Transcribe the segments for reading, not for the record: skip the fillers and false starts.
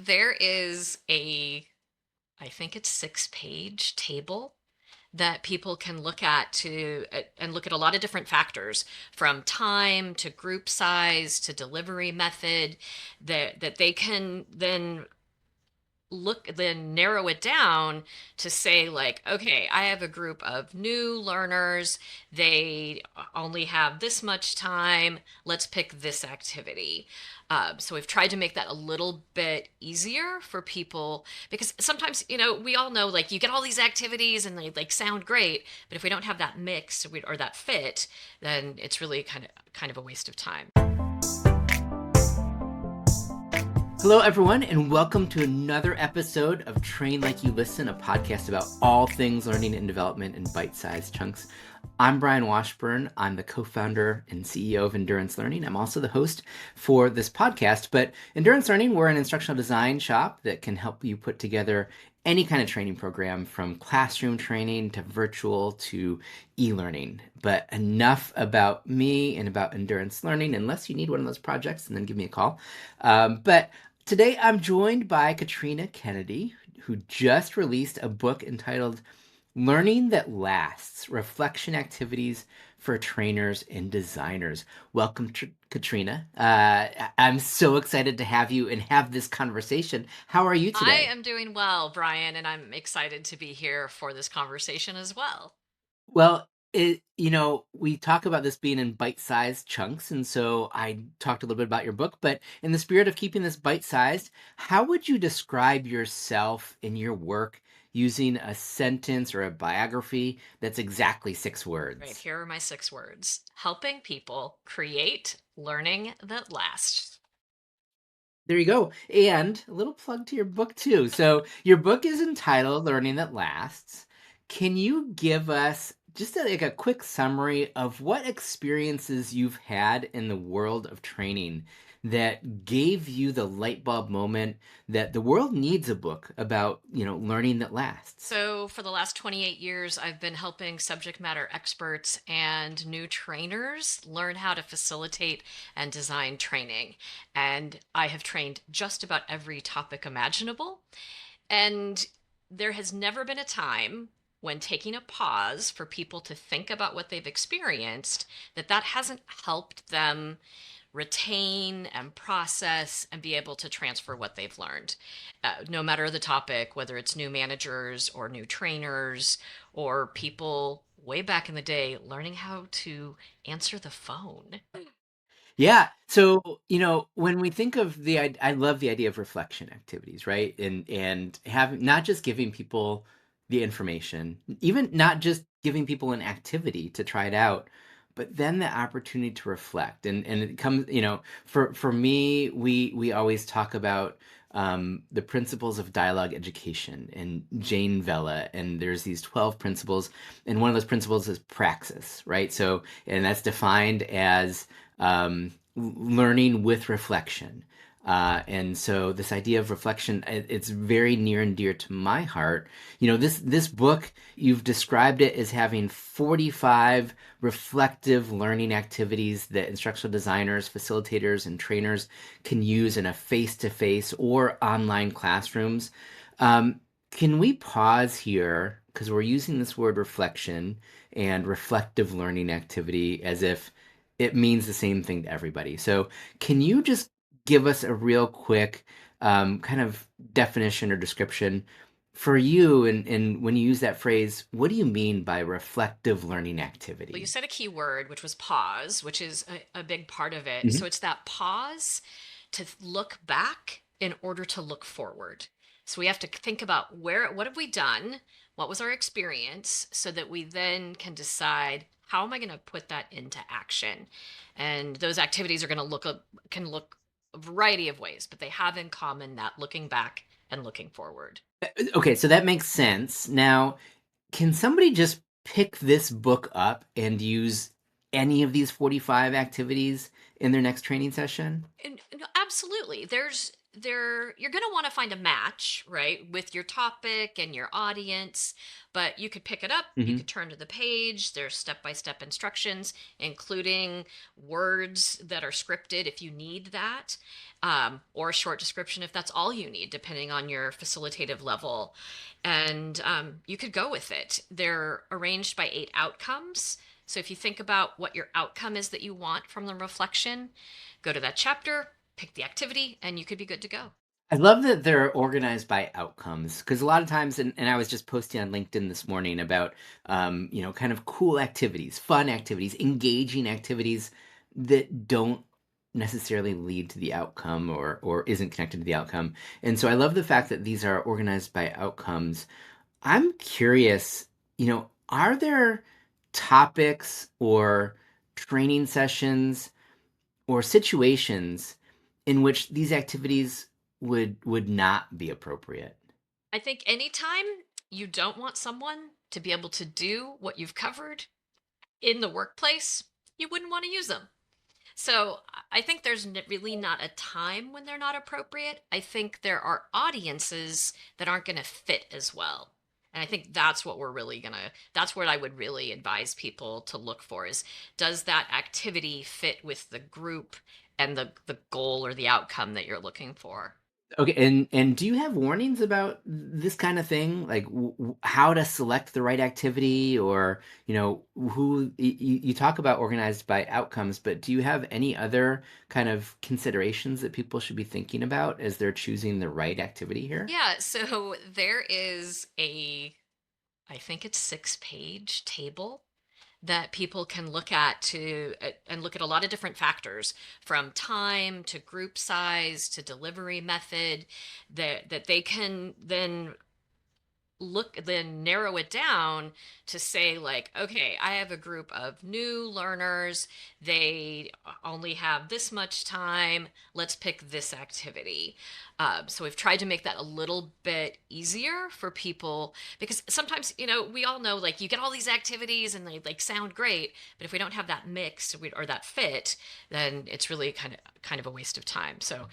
there is I think it's 6-page table that people can look at and look at a lot of different factors from time to group size to delivery method that they can then narrow it down to say like, okay, I have a group of new learners. They only have this much time. Let's pick this activity. So we've tried to make that a little bit easier for people because sometimes, we all know like you get all these activities and they like sound great, but if we don't have that mix or that fit, then it's really kind of a waste of time. Hello, everyone, and welcome to another episode of Train Like You Listen, a podcast about all things learning and development in bite-sized chunks. I'm Brian Washburn. I'm the co-founder and CEO of Endurance Learning. I'm also the host for this podcast. But Endurance Learning, we're an instructional design shop that can help you put together any kind of training program, from classroom training to virtual to e-learning. But enough about me and about Endurance Learning. Unless you need one of those projects, and then give me a call. But today I'm joined by Katrina Kennedy, who just released a book entitled Learning That Lasts: Reflection Activities for Trainers and Designers. Welcome, Katrina. I'm so excited to have you and have this conversation. How are you I today? am doing well, Brian, and I'm excited to be here for this conversation as well. Well, we talk about this being in bite-sized chunks, and so I talked a little bit about your book, but in the spirit of keeping this bite-sized, how would you describe yourself in your work using a sentence or a biography that's exactly 6 Right, words? here are my 6 words: helping people create learning that lasts. There you go. And a little plug to your book too. So your book is entitled Learning That Lasts. Can you give us just like a quick summary of what experiences you've had in the world of training that gave you the light bulb moment that the world needs a book about, learning that lasts? So, for the last 28 years, I've been helping subject matter experts and new trainers learn how to facilitate and design training. And I have trained just about every topic imaginable. And there has never been a time when taking a pause for people to think about what they've experienced that hasn't helped them retain and process and be able to transfer what they've learned. No matter the topic, whether it's new managers or new trainers or people way back in the day learning how to answer the phone. Yeah. So, when we think of I love the idea of reflection activities, right? And having not just giving people the information, even not just giving people an activity to try it out, but then the opportunity to reflect. And it comes, for me, we always talk about the principles of dialogue education and Jane Vella, and there's these 12 principles, and one of those principles is praxis, right? So, and that's defined as learning with reflection. And so this idea of reflection, it's very near and dear to my heart. This book, you've described it as having 45 reflective learning activities that instructional designers, facilitators, and trainers can use in a face-to-face or online classrooms. Can we pause here? Because we're using this word reflection and reflective learning activity as if it means the same thing to everybody. So, can you just give us a real quick kind of definition or description for you? And when you use that phrase, what do you mean by reflective learning Well, you activity? said a key word, which was pause, which is a big part of it. So Mhm. it's that pause to look back in order to look forward. So we have to think about what have we done? What was our experience so that we then can decide how am I going to put that into action? And those activities are going to can look a variety of ways, but they have in common that looking back and looking forward. Okay, so that makes sense. Now, can somebody just pick this book up and use any of these 45 activities in their next training session? And absolutely, there's you're going to want to find a match, right, with your topic and your audience, but you could pick it up, you Hmm. could turn to the page, there's step-by-step instructions, including words that are scripted if you need that, or a short description if that's all you need, depending on your facilitative level. And you could go with it. They're arranged by 8 outcomes. So if you think about what your outcome is that you want from the reflection, go to that chapter, pick the activity, and you could be good to go. I love that they're organized by outcomes because a lot of times, and I was just posting on LinkedIn this morning about, kind of cool activities, fun activities, engaging activities that don't necessarily lead to the outcome or isn't connected to the outcome. And so I love the fact that these are organized by outcomes. I'm curious, are there topics or training sessions or situations in which these activities would not be appropriate? I think anytime you don't want someone to be able to do what you've covered in the workplace, you wouldn't want to use them. So I think there's really not a time when they're not appropriate. I think there are audiences that aren't going to fit as well. And I think that's what that's what I would really advise people to look for is, does that activity fit with the group and the goal or the outcome that you're looking for? Okay, and do you have warnings about this kind of thing, like how to select the right activity, or you talk about organized by outcomes, but do you have any other kind of considerations that people should be thinking about as they're choosing the right activity here? Yeah, so there is I think it's 6 page table that people can look at to and look at a lot of different factors, from time to group size to delivery method, that they can then narrow it down to say, like, okay, I have a group of new learners, they only have this much time, let's pick this activity. So we've tried to make that a little bit easier for people, because sometimes, we all know, like, you get all these activities and they like sound great, but if we don't have that mix or that fit, then it's really kind of a waste of time. So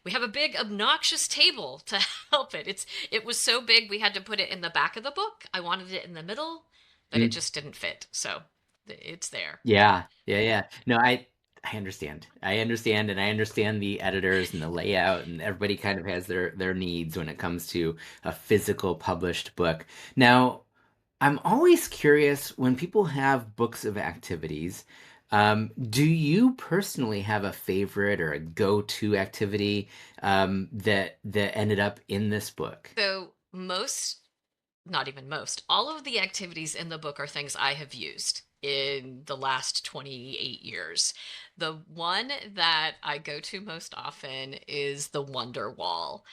we have a big obnoxious table to help it. It was so big we had to put it in the back of the book. I wanted it in the middle, but it Mm, just didn't fit. So it's there. yeah, yeah, yeah. No, I understand. I understand, and I understand the editors and the layout, and everybody kind of has their needs when it comes to a physical published book. Now, I'm always curious when people have books of activities. Do you personally have a favorite or a go-to activity that ended up in this book? So not even most, all of the activities in the book are things I have used in the last 28 years. The one that I go to most often is the Wonder Wall.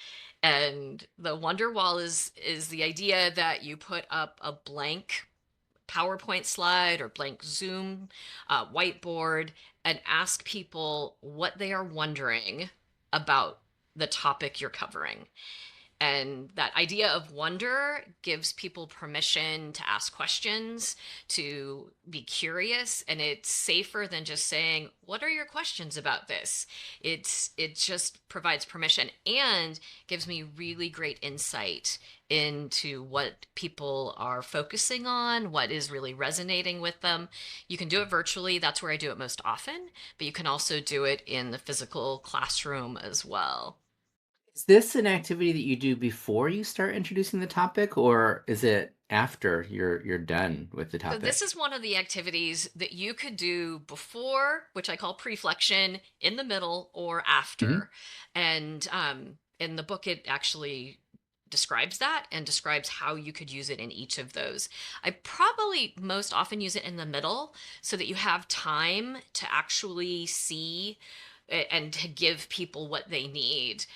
And the Wonder Wall is the idea that you put up a blank PowerPoint slide or blank Zoom whiteboard and ask people what they are wondering about the topic you're covering. And that idea of wonder gives people permission to ask questions, to be curious, and it's safer than just saying, "What are your questions about this?" It just provides permission and gives me really great insight into what people are focusing on, what is really resonating with them. You can do it virtually, that's where I do it most often, but you can also do it in the physical classroom as well. Is this an activity that you do before you start introducing the topic, or is it after you're done with the So this topic? is one of the activities that you could do before, which I call pre-flection, in the middle, or Hmm. after. And in the book, it actually describes that and describes how you could use it in each of those. I probably most often use it in the middle so that you have time to actually see and to give people what they need.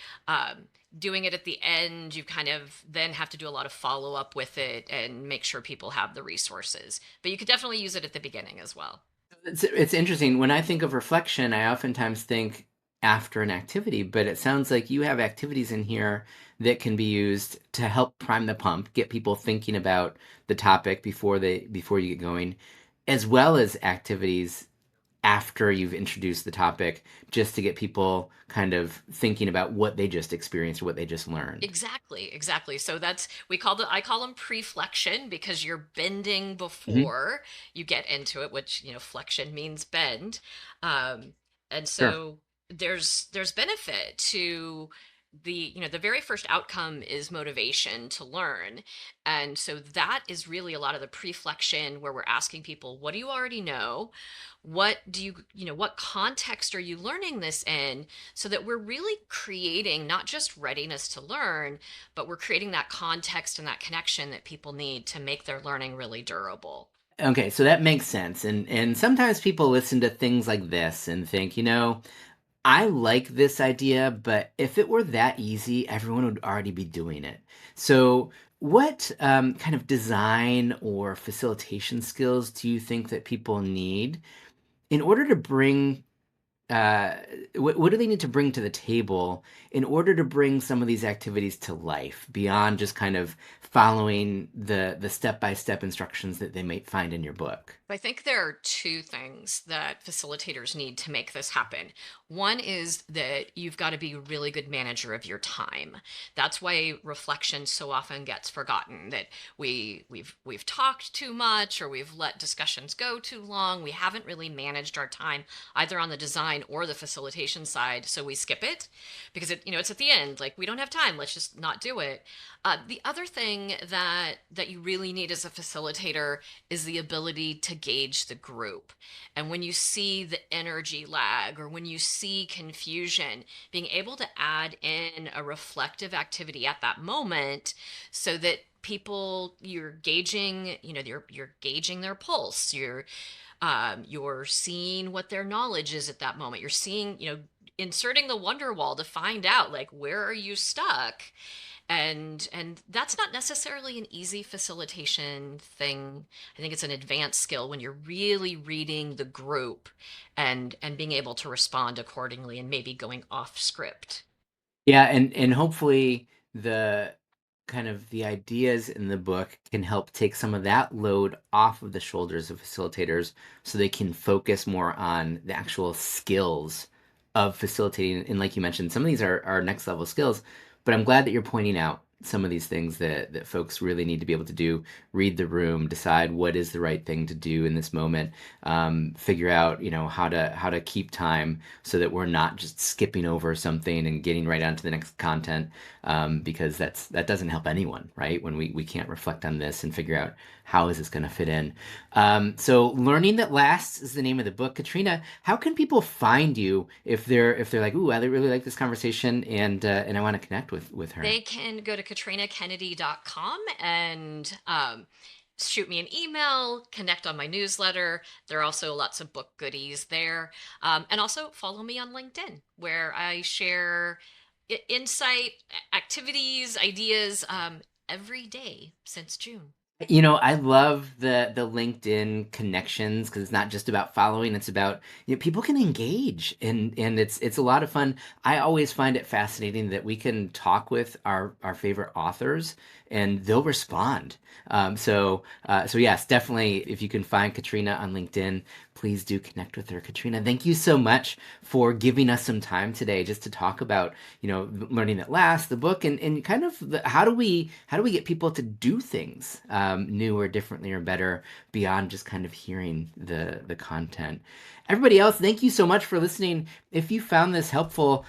Doing it at the end, you kind of then have to do a lot of follow up with it and make sure people have the resources. But you could definitely use it at the beginning as well. It's interesting. When I think of reflection, I oftentimes think after an activity, but it sounds like you have activities in here that can be used to help prime the pump, get people thinking about the topic before you get going, as well as activities after you've introduced the topic, just to get people kind of thinking about what they just experienced or what they just learned. Exactly, exactly. So that's I call them pre-flexion because you're bending Hmm. before you get into it, which, flexion means bend. Um, and Sure. so there's benefit to the very first outcome is motivation to learn. And so that is really a lot of the pre-flexion where we're asking people, what do you already know? What do what context are you learning this in? So that we're really creating not just readiness to learn, but we're creating that context and that connection that people need to make their learning really durable. Okay, so that makes sense. And sometimes people listen to things like this and think, I like this idea, but if it were that easy, everyone would already be doing it. So, what kind of design or facilitation skills do you think that people need in order to bring uh, what do they need to bring to the table in order to bring some of these activities to life beyond just kind of following the step-by-step instructions that they might find in your book? I think there are two things that facilitators need to make this happen. One is that you've got to be a really good manager of your time. That's why reflection so often gets forgotten. That we've talked too much or we've let discussions go too long. We haven't really managed our time either on the design or the facilitation side, so we skip it because it's at the end. Like we don't have time. Let's just not do it. The other thing that you really need as a facilitator is the ability to gauge the group. And when you see the energy lag or when you see confusion, being able to add in a reflective activity at that moment so that people you're gauging, you're gauging their pulse. You're seeing what their knowledge is at that moment. You're seeing, inserting the wonder wall to find out like where are you stuck, and that's not necessarily an easy facilitation thing. I think it's an advanced skill when you're really reading the group and being able to respond accordingly and maybe going off script. Yeah, and hopefully the kind of the ideas in the book can help take some of that load off of the shoulders of facilitators so they can focus more on the actual skills of facilitating. And like you mentioned, some of these are next level skills, but I'm glad that you're pointing out some of these things that folks really need to be able to do, read the room, decide what is the right thing to do in this moment, figure out, how to keep time so that we're not just skipping over something and getting right onto the next content, because that doesn't help anyone, right? When we can't reflect on this and figure out how is this going to fit in. So learning that lasts is the name of the book. Katrina, how can people find you if they're like, ooh, I really like this conversation and I want to connect with her? They can go to katrinakennedy.com and shoot me an email, connect on my newsletter. There are also lots of book goodies there. And also follow me on LinkedIn, where I share insight, activities, ideas every day since June. I love the LinkedIn connections because it's not just about following, it's about people can engage and it's a lot of fun. I always find it fascinating that we can talk with our favorite authors and they'll respond. So yes, definitely if you can find Katrina on LinkedIn, please do connect with her. Katrina, thank you so much for giving us some time today just to talk about, learning that lasts, the book, and kind of how do we get people to do things new or differently or better beyond just kind of hearing the content. Everybody else, thank you so much for listening. If you found this helpful,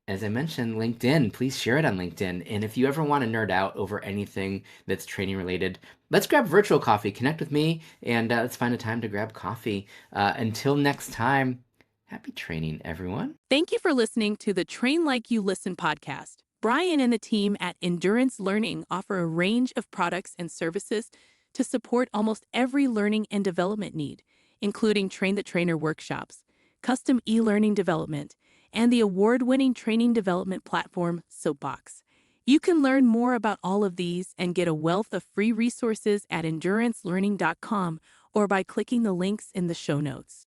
as I mentioned, LinkedIn, please share it on LinkedIn. And if you ever want to nerd out over anything that's training related, let's grab virtual coffee. Connect with me and let's find a time to grab coffee. Until next time, happy training, everyone. Thank you for listening to the Train Like You Listen podcast. Brian and the team at Endurance Learning offer a range of products and services to support almost every learning and development need, including Train the Trainer workshops, custom e-learning development, and the award-winning training development platform, Soapbox. You can learn more about all of these and get a wealth of free resources at endurancelearning.com or by clicking the links in the show notes.